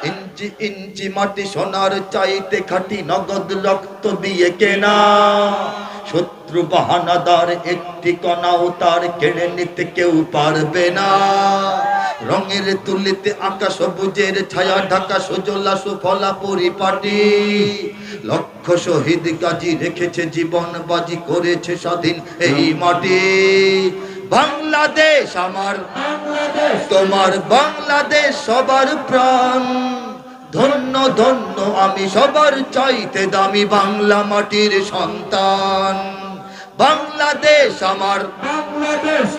ইঞ্চি ইঞ্চি মাটি সোনার চাইতে খাঁটি, নগদ রক্ত দিয়ে কেনা। শত্রু বাহানাদার একটি কণাও তার কেড়ে নিতে কেউ পারবে না। রঙের তুলিতে আঁকা সবুজের ছায়া ঢাকা সুজলা সুফলা পরিপাটি। লক্ষ শহীদ গাজী রেখেছে জীবন বাজি, করেছে স্বাধীন এই মাটি। বাংলাদেশ আমার, তোমার বাংলাদেশ সবার প্রাণ। ধন্য ধন্য আমি সবার চাইতে দামি বাংলা মাটির সন্তান। বাংলাদেশ আমার,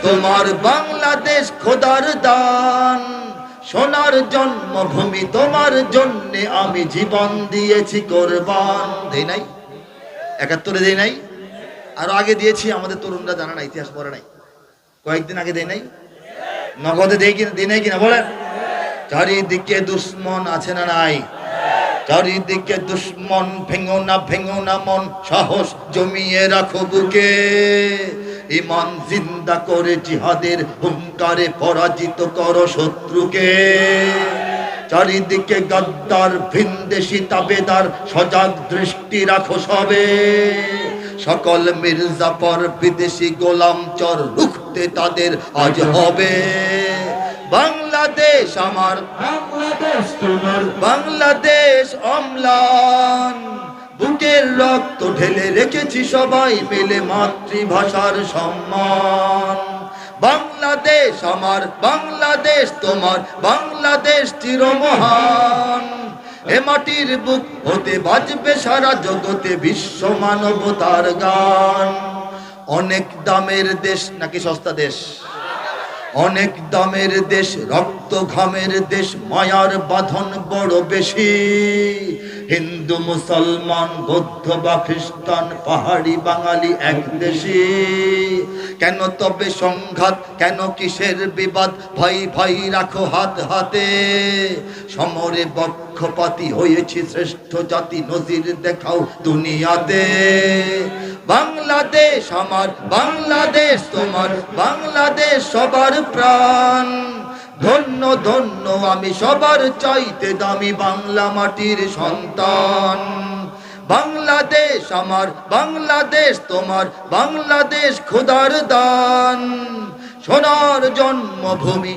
তোমার বাংলাদেশ খোদার দান। সোনার জন্মভূমি তোমার জন্যে আমি জীবন দিয়েছি কোরবান। দেই নাই? ৭১ দেই নাই? আরো আগে দিয়েছি, আমাদের তরুণরা জানা না, ইতিহাস পড়ে নাই। কয়েকদিন আগে দেই নাই? নগদে দেই নাই কিনা বলেন? চারিদিকে দুশ্মন আছে না নাই? চারিদিকে দুশ্মন, ভেঙো না মন, সাহস জমিয়ে রাখো বুকে। ইমান জিন্দা করে জিহাদের হুঙ্কারে পরাজিত করো শত্রুকে। চারিদিকে গদ্দার ভিনদেশি তাবেদার, সজাগ দৃষ্টি রাখো সবে। সকল মির্জাফর বিদেশি গোলাম চর, রুখতে তাদের আজ হবে। বাংলাদেশ আমার, বাংলাদেশ তোমার, বাংলাদেশ অম্লান। বুকের রক্ত ঢেলে রেখেছি সবাই মিলে মাতৃভাষার সম্মান। বাংলাদেশ আমার, বাংলাদেশ তোমার, বাংলাদেশ চিরমহান। এ মাটির বুক হতে বাজবে সারা জগতে বিশ্ব মানবতার গান। অনেক দামের দেশ নাকি সস্তা দেশ? অনেক দামের দেশ, রক্ত ঘামের দেশ, মায়ার বাঁধন বড় বেশি। হিন্দু মুসলমান বৌদ্ধ বা খ্রিস্টান, পাহাড়ি বাঙালি এক দেশে। কেন তবে সংঘাত, কেন কিসের বিবাদ? ভাই ভাই রাখো হাত হাতে। সমরে পক্ষপাতী হয়েছি শ্রেষ্ঠ জাতি, নজির দেখাও দুনিয়াতে। বাংলাদেশ আমার, বাংলাদেশ তোমার, বাংলাদেশ সবার প্রাণ। ধন্য ধন্য আমি সবার চাইতে দামি বাংলা মাটির সন্তান। বাংলাদেশ আমার, বাংলাদেশ তোমার, বাংলাদেশ খোদার দান। সোনার জন্মভূমি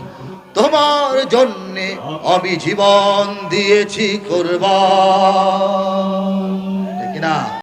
তোমার জন্যে আমি জীবন দিয়েছি কোরবান। ঠিক না?